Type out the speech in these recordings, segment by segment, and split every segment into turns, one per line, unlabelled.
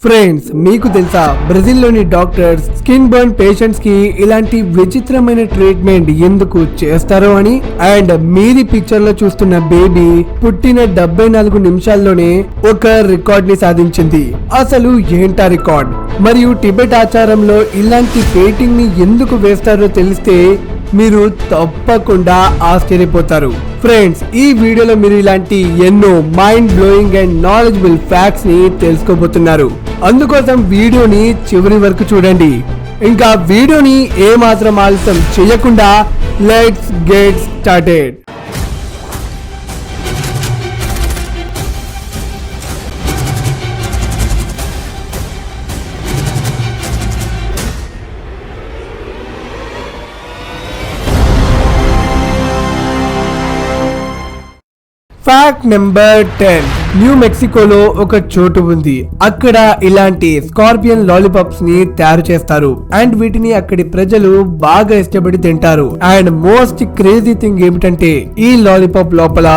Friends, మీకు తెలుసా బ్రెజిల్లోని doctors skin burn patients కి ఇలాంటి విచిత్రమైన ట్రీట్మెంట్ ఎందుకు చేస్తారో అని. అండ్ మీది పిక్చర్ లో చూస్తున్న బేబీ పుట్టిన 74 నిమిషాల్లోనే ఒక రికార్డ్ ని సాధించింది. అసలు ఏంటా రికార్డ్? మరియు టిబెట్ ఆచారంలో ఇలాంటి పెయింటింగ్ ని ఎందుకు వేస్తారో తెలిస్తే మీరు తప్పకుండా ఆశ్చర్యపోతారు. ఫ్రెండ్స్, ఈ వీడియోలో మీరు ఇలాంటి ఎన్నో mind blowing and knowledgeable facts ని తెలుసుకోబోతున్నారు. అందుకోసం వీడియోని చివరి వరకు చూడండి. ఇంకా వీడియోని ఏమాత్రం ఆలస్యం చేయకుండా let's get started. Fact number 10. New మెక్సికోలో ఒక చోటు ఉంది. అక్కడ ఇలాంటి స్కార్పియన్ లాలీపాప్స్ ని తయారు చేస్తారు. అండ్ వీటిని అక్కడి ప్రజలు బాగా ఇష్టపడి తింటారు. అండ్ మోస్ట్ క్రేజీ థింగ్ ఏమిటంటే ఈ లాలీపాప్ లోపల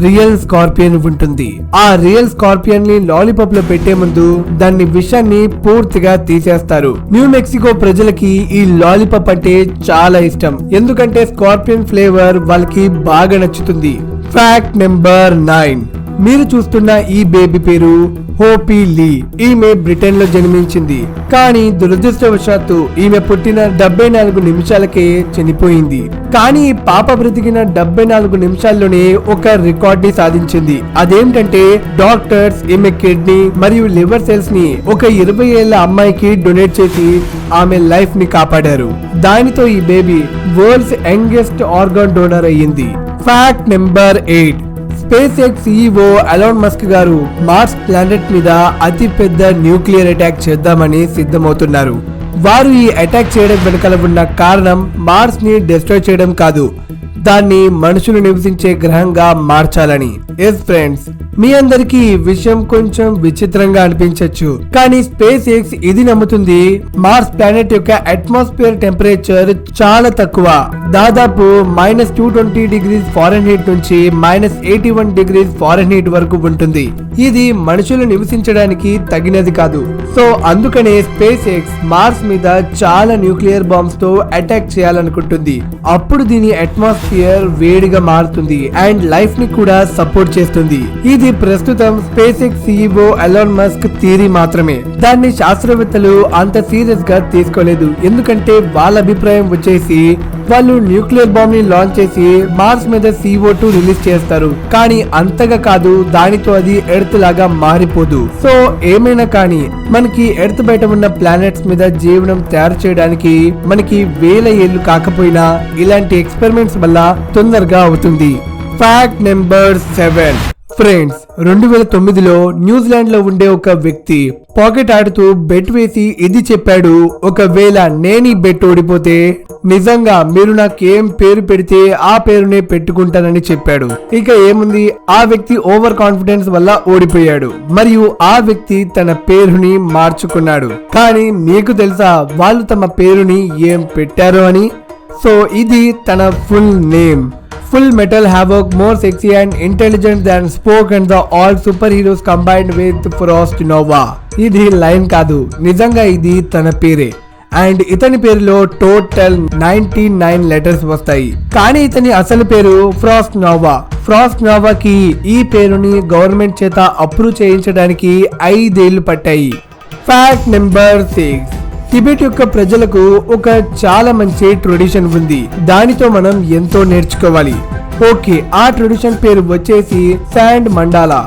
రియల్ స్కార్పియన్ ఉంటుంది. ఆ రియల్ స్కార్పియన్ ని లాలీపాప్ లో పెట్టే ముందు దాన్ని విషాన్ని పూర్తిగా తీసేస్తారు. న్యూ మెక్సికో ప్రజలకి ఈ లాలీపాప్ అంటే చాలా ఇష్టం. ఎందుకంటే స్కార్పియన్ ఫ్లేవర్ వాళ్ళకి బాగా నచ్చుతుంది. Fact number 9. మీరు చూస్తున్న ఈ బేబీ పేరు హోపీ లీ. ఈమె బ్రిటన్ లో జన్మించింది. కానీ దురదృష్టవశాత్తు ఈమె పుట్టిన 74 నిమిషాలకే చనిపోయింది. కానీ ఈ పాప బ్రతికిన 74 నిమిషాల్లోనే ఒక రికార్డ్ ని సాధించింది. అదేంటంటే డాక్టర్స్ ఈమె కిడ్నీ మరియు లివర్ సెల్స్ ని ఒక 20 ఏళ్ల అమ్మాయికి డొనేట్ చేసి ఆమె లైఫ్ ని కాపాడారు. దానితో ఈ baby world's youngest organ donor అయ్యింది. Fact number 8. SpaceX CEO Elon Musk గారు మార్స్ ప్లానెట్ మీద అతి పెద్ద న్యూక్లియర్ అటాక్ చేద్దామని సిద్ధమవుతున్నారు. వారు ఈ అటాక్ చేయడం వెనకాల ఉన్న కారణం మార్స్ ని డిస్ట్రాయ్ చేయడం కాదు, దాన్ని మనుషులు నివసించే గ్రహంగా మార్చాలని. ఎస్ ఫ్రెండ్స్, మీ అందరికి ఈ విషయం కొంచెం విచిత్రంగా అనిపించవచ్చు. కానీ స్పేస్ ఎక్స్ ఇది నమ్ముతుంది మార్స్ ప్లానెట్ యొక్క అట్మాస్ఫియర్ టెంపరేచర్ చాలా తక్కువ, దాదాపు -220°F నుంచి -81°F వరకు ఉంటుంది. ఇది మనుషులు నివసించడానికి తగినది కాదు. సో అందుకనే స్పేస్ ఎక్స్ మార్స్ మీద చాలా న్యూక్లియర్ బాంబ్స్ తో అటాక్ చేయాలనుకుంటుంది. అప్పుడు దీని అట్మాస్ఫియర్ వేడిగా మారుతుంది అండ్ లైఫ్ ని కూడా సపోర్ట్ చేస్తుంది. ఇది ప్రస్తుతం space X CEO Elon Musk theory మాత్రమే. దాన్ని శాస్త్రవేత్తలు అంత సీరియస్ గా తీసుకోలేదు. ఎందుకంటే వాళ్ళ అభిప్రాయం వచ్చేసి వాళ్ళు న్యూక్లియర్ బాంబ్ ని లాంచ్ చేసి మార్స్ మీద CO2 రిలీజ్ చేస్తారు. కానీ అంతగా కాదు, దానితో అది ఎర్త్ లాగా మారిపోదు. సో ఏమైనా కానీ మనకి ఎర్త్ బయట ఉన్న ప్లానెట్స్ మీద జీవనం తయారు చేయడానికి మనకి వేల ఏళ్లు కాకపోయినా ఇలాంటి ఎక్స్పెరిమెంట్స్ వల్ల తొందరగా అవుతుంది. Fact number 7. ఫ్రెండ్స్, 2009లో న్యూజిలాండ్ లో ఉండే ఒక వ్యక్తి పాకెట్ ఆడుతూ బెట్ వేసి ఇది చెప్పాడు, ఒకవేళ నేను ఈ బెట్ ఓడిపోతే నిజంగా మీరు నాకేం పేరు పెడితే ఆ పేరునే పెట్టుకుంటానని చెప్పాడు. ఇక ఏముంది, ఆ వ్యక్తి ఓవర్ కాన్ఫిడెన్స్ వల్ల ఓడిపోయాడు మరియు ఆ వ్యక్తి తన పేరుని మార్చుకున్నాడు. కానీ మీకు తెలుసా వాళ్ళు తమ పేరుని ఏం పెట్టారు అని? సో ఇది తన full name. Full Metal Havoc, more sexy and intelligent than Spock and the all superheroes combined with Frost Nova. ఇది లైన్ కాదు, నిజంగా ఇది తన పేరే. అండ్ ఇతని పేరులో టోటల్ 99 లెటర్స్ వస్తాయి. కానీ ఇతని అసలు పేరు ఫ్రాస్ట్ నోవా. ఫ్రాస్ట్ నోవాకి ఈ పేరుని గవర్నమెంట్ చేత అప్రూవ్ చేయించడానికి 5 ఏళ్లు పట్టాయి. Fact number 6. టిబెట్ యొక్క ప్రజలకు ఒక చాలా మంచి ట్రెడిషన్ ఉంది. దానితో మనం ఎంతో నేర్చుకోవాలి. ఓకే, ఆ ట్రెడిషన్ పేరు వచ్చేసి శాండ్ మండాలా.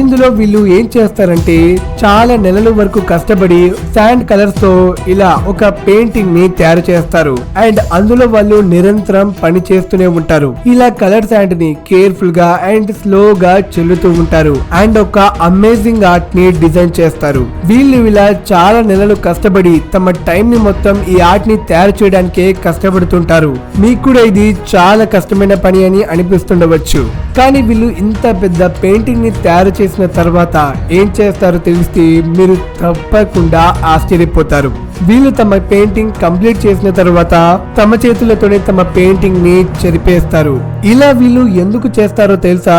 ఇందులో వీళ్ళు ఏం చేస్తారంటే చాలా నెలల వరకు కష్టపడి శాండ్ కలర్స్ తో ఇలా ఒక పెయింటింగ్ ని తయారు చేస్తారు. అండ్ అందులో వాళ్ళు నిరంతరం పని చేస్తూనే ఉంటారు. ఇలా కలర్ శాండ్ ని కేర్ఫుల్ గా అండ్ స్లోగా చెల్లుతూ ఉంటారు అండ్ ఒక అమేజింగ్ ఆర్ట్ ని డిజైన్ చేస్తారు. వీళ్ళు ఇలా చాలా నెలలు కష్టపడి తమ టైం ని మొత్తం ఈ ఆర్ట్ ని తయారు చేయడానికే కష్టపడుతుంటారు. మీకు కూడా ఇది చాలా కష్టమైన పని అని అనిపిస్తుండవచ్చు. కానీ వీళ్ళు ఇంత పెద్ద పెయింటింగ్ ని తయారు చేసిన తర్వాత ఏం చేస్తారో తెలిస్తే మీరు తప్పకుండా ఆశ్చర్యపోతారు. వీళ్ళు తమ పెయింటింగ్ కంప్లీట్ చేసిన తర్వాత తమ చేతులతోనే తమ పెయింటింగ్ ని చెరిపేస్తారు. ఇలా వీళ్ళు ఎందుకు చేస్తారో తెలుసా?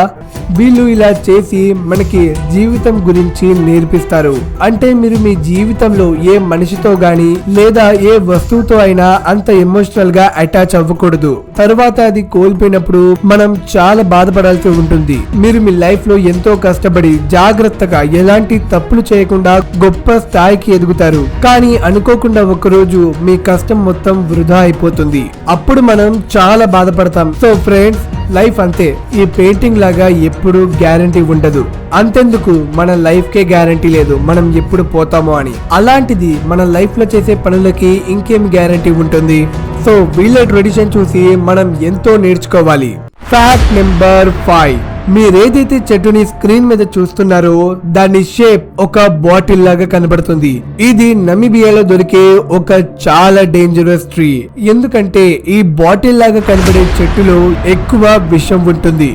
వీళ్ళు ఇలా చేసి మనకి జీవితం గురించి నేర్పిస్తారు. అంటే మీరు మీ జీవితంలో ఏ మనిషితో గాని లేదా ఏ వస్తువుతో అయినా అంత ఎమోషనల్ గా అటాచ్ అవ్వకూడదు. తర్వాత అది కోల్పోయినప్పుడు మనం చాలా బాధపడాల్సి ఉంటుంది. మీరు మీ లైఫ్ లో ఎంతో కష్టపడి జాగ్రత్తగా ఎలాంటి తప్పులు చేయకుండా గొప్ప స్థాయికి ఎదుగుతారు. కానీ అనుకోకుండా ఒకరోజు మీ కష్టం మొత్తం వృధా అయిపోతుంది. అప్పుడు మనం చాలా బాధపడతాం. సో ఫ్రెండ్స్, లైఫ్ అంతే. ఈ పెయింటింగ్ లాగా ఎప్పుడు గ్యారంటీ ఉండదు. అంతెందుకు, మన లైఫ్ కే గ్యారంటీ లేదు మనం ఎప్పుడు పోతామో అని. అలాంటిది మన లైఫ్ లో చేసే పనులకి ఇంకేం గ్యారంటీ ఉంటుంది? సో వీళ్ళ ట్రెడిషన్ చూసి మనం ఎంతో నేర్చుకోవాలి. Fact number 5. మీరేదైతే చెట్టుని స్క్రీన్ మీద చూస్తున్నారో దాని షేప్ ఒక బాటిల్ లాగా కనబడుతుంది. ఇది నమీబియాలో దొరికే ఒక చాలా డేంజరస్ ట్రీ. ఎందుకంటే ఈ బాటిల్ లాగా కనబడే చెట్టులో ఎక్కువ విషం ఉంటుంది.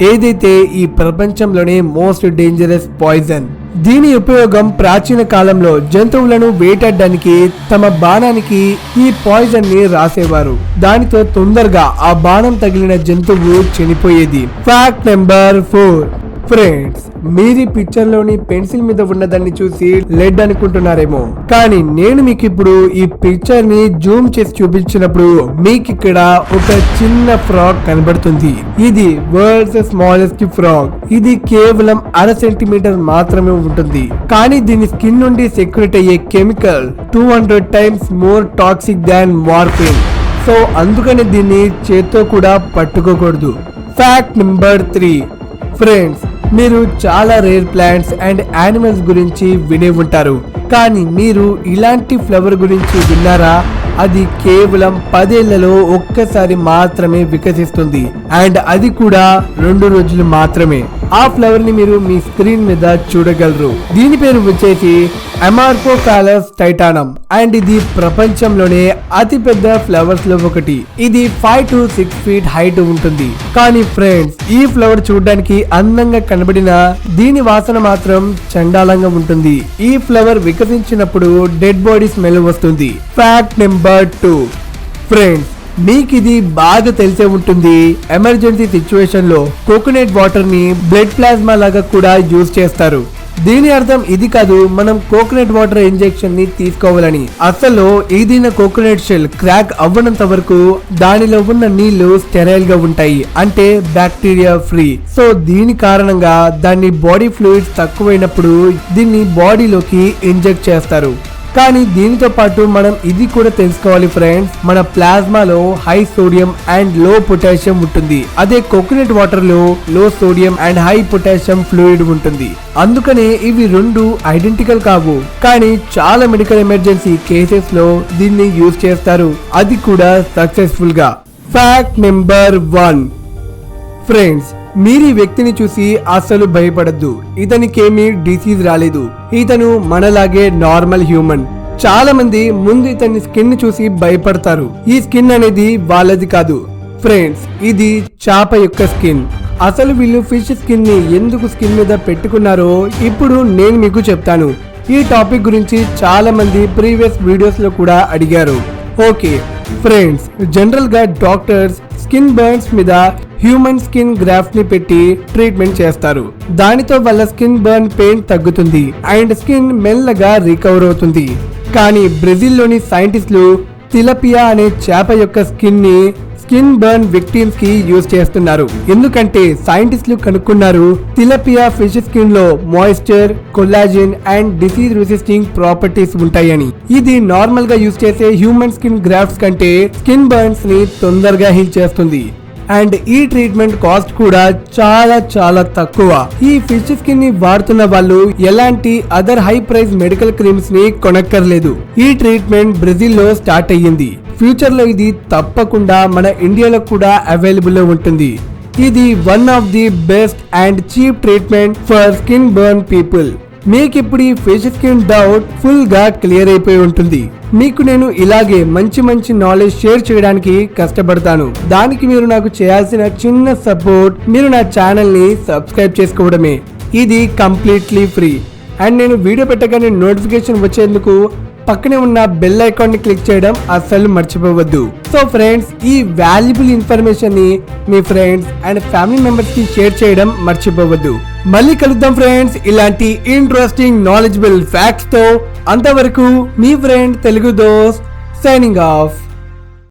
ఏదైతే ఈ ప్రపంచంలోనే మోస్ట్ డేంజరస్ పాయిజన్. దీని ఉపయోగం ప్రాచీన కాలంలో జంతువులను వేటాడడానికి తమ బాణానికి ఈ పాయిజన్ ని రాసేవారు. దానితో తొందరగా ఆ బాణం తగిలిన జంతువు చనిపోయేది. Fact number 4. ఫ్రెండ్స్, మీరు ఈ పిక్చర్ లోని పెన్సిల్ మీద ఉన్నదాన్ని చూసి లెడ్ అనుకుంటున్నారేమో, కానీ నేను మీకు ఇప్పుడు ఈ పిక్చర్ ని జూమ్ చేసి చూపించినప్పుడు మీకు ఇక్కడ ఒక చిన్న ఫ్రాగ్ కనబడుతుంది. ఇది వరల్డ్స్ స్మాలెస్ట్ ఫ్రాగ్. ఇది కేవలం 1/2 సెంటీమీటర్ మాత్రమే ఉంటుంది. కానీ దీని స్కిన్ నుండి సెక్రెట్ అయ్యే కెమికల్ 200 టైమ్స్ మోర్ టాక్సిక్ దాన్ మార్ఫిన్. సో అందుకని దీన్ని చేత్తో కూడా పట్టుకోకూడదు. Fact number 3. ఫ్రెండ్స్, మీరు చాలా రేర్ ప్లాంట్స్ అండ్ యానిమల్స్ గురించి వినే ఉంటారు. కానీ మీరు ఇలాంటి ఫ్లవర్ గురించి విన్నారా? అది కేవలం 10 ఏళ్లలో ఒక్కసారి మాత్రమే వికసిస్తుంది. అండ్ అది కూడా 2 రోజులు మాత్రమే. ఆ ఫ్లవర్ ని మీరు మీ స్క్రీన్ మీద చూడగలరు. దీని పేరు వచ్చేసి అమార్ఫోఫాలస్ టైటానం. అండ్ ఇది ప్రపంచంలోనే అతి పెద్ద ఫ్లవర్స్ లో ఒకటి. ఇది 5 to 6 feet హైట్ ఉంటుంది. కానీ ఫ్రెండ్స్, ఈ ఫ్లవర్ చూడడానికి అందంగా కనబడిన దీని వాసన మాత్రం చండాలంగా ఉంటుంది. ఈ ఫ్లవర్ వికసించినప్పుడు డెడ్ బాడీ స్మెల్ వస్తుంది. Fact number 2. ఫ్రెండ్స్, మీకు ఇది బాగా తెలిసే ఉంటుంది. ఎమర్జెన్సీ సిచ్యువేషన్ లో కోకోనట్ వాటర్ ని బ్లడ్ ప్లాస్మా లాగా కూడా యూజ్ చేస్తారు. దీని అర్థం ఇది కాదు మనం కోకోనట్ వాటర్ ఇంజెక్షన్ ని తీసుకోవాలని. అసలు ఏదైనా కోకోనట్ షెల్ క్రాక్ అవ్వనంత వరకు దానిలో ఉన్న నీళ్లు స్టెరైల్ గా ఉంటాయి, అంటే బ్యాక్టీరియా ఫ్రీ. సో దీని కారణంగా దాని బాడీ ఫ్లూయిడ్స్ తక్కువైనప్పుడు దీన్ని బాడీలోకి ఇంజెక్ట్ చేస్తారు. కానీ దీనితో పాటు మనం ఇది కూడా తెలుసుకోవాలి ఫ్రెండ్స్, మన ప్లాస్మాలో హై సోడియం అండ్ లో పొటాషియం ఉంటుంది. అదే కోకోనట్ వాటర్ లో లో sodium and high potassium fluid ఉంటుంది. అందుకనే ఇవి 2 ఐడెంటికల్ కావు. కానీ చాలా మెడికల్ ఎమర్జెన్సీ కేసెస్ లో దీన్ని యూజ్ చేస్తారు, అది కూడా సక్సెస్ఫుల్ గా. Fact number 1. ఫ్రెండ్స్, మీరు ఈ వ్యక్తిని చూసి అస్సలు భయపడద్దు. ఇతనికేమీ డిసీజ్ రాలేదు. ఇతను మనలాగే నార్మల్ హ్యూమన్. చాలా మంది ముందు ఇతని స్కిన్ చూసి భయపడతారు. ఈ స్కిన్ అనేది వాళ్ళది కాదు ఫ్రెండ్స్, ఇది చేప యొక్క స్కిన్. అసలు వీళ్ళు ఫిష్ స్కిన్ ని ఎందుకు స్కిన్ మీద పెట్టుకున్నారో ఇప్పుడు నేను మీకు చెప్తాను. ఈ టాపిక్ గురించి చాలా మంది ప్రీవియస్ వీడియోస్ లో కూడా అడిగారు. ఓకే ఫ్రెండ్స్, జనరల్ గా డాక్టర్స్ స్కిన్ బర్న్స్ మీద హ్యూమన్ స్కిన్ గ్రాఫ్ట్ ని పెట్టి ట్రీట్మెంట్ చేస్తారు. దానితో వాళ్ళ స్కిన్ బర్న్ పెయిన్ తగ్గుతుంది అండ్ స్కిన్ మెల్లగా రికవర్ అవుతుంది. కానీ బ్రెజిల్ లోని సైంటిస్టులు తిలపియా అనే చేప యొక్క స్కిన్ ని స్కిన్ బర్న్ విక్టిమ్స్ కి యూజ్ చేస్తున్నారు. ఎందుకంటే సైంటిస్టులు కనుక్కున్నారు తిలపియా ఫిష్ స్కిన్ లో moisture, collagen and disease resisting properties ఉంటాయని. ఇది నార్మల్ గా యూజ్ చేసే హ్యూమన్ స్కిన్ గ్రాఫ్ట్స్ కంటే స్కిన్ బర్న్స్ ని తొందరగా హీల్ చేస్తుంది. అండ్ ఈ ట్రీట్మెంట్ కాస్ట్ కూడా చాలా చాలా తక్కువ. ఈ ఫిష్ స్కిన్ ని వాడుతున్న వాళ్ళు ఎలాంటి other high price medical creams ని కొనక్కర్లేదు. ఈ ట్రీట్మెంట్ బ్రెజిల్ లో స్టార్ట్ అయ్యింది. ఫ్యూచర్ లో ఇది తప్పకుండా మన ఇండియాలో కూడా అవైలబుల్ లో ఉంటుంది. ఇది one of the best and cheap treatment for skin burn people. మీకు ఇప్పుడు ఈ ఫేస్ స్కిన్ డౌట్ ఫుల్ గా క్లియర్ అయిపోయి ఉంటుంది. మీకు నేను ఇలాగే మంచి మంచి నాలెడ్జ్ షేర్ చేయడానికి కష్టపడతాను. దానికి మీరు నాకు చేయాల్సిన చిన్న సపోర్ట్, మీరు నా ఛానల్ ని సబ్స్క్రైబ్ చేసుకోవడమే. ఇది కంప్లీట్లీ ఫ్రీ. అండ్ నేను వీడియో పెట్టగానే నోటిఫికేషన్ వచ్చేందుకు పక్కనే ఉన్న బెల్ ఐకాన్ ని క్లిక్ చేయడం అస్సలు మర్చిపోవద్దు. సో ఫ్రెండ్స్, ఈ వాల్యుబుల్ ఇన్ఫర్మేషన్ ని మీ ఫ్రెండ్స్ అండ్ ఫ్యామిలీ మెంబర్స్ కి షేర్ చేయడం మర్చిపోవద్దు. మళ్ళీ కలుద్దాం ఫ్రెండ్స్ ఇలాంటి ఇంట్రెస్టింగ్ నాలెడ్జబుల్ ఫ్యాక్ట్స్ తో. అంతవరకు మీ ఫ్రెండ్ తెలుగు దోస్త్ సైనింగ్ ఆఫ్.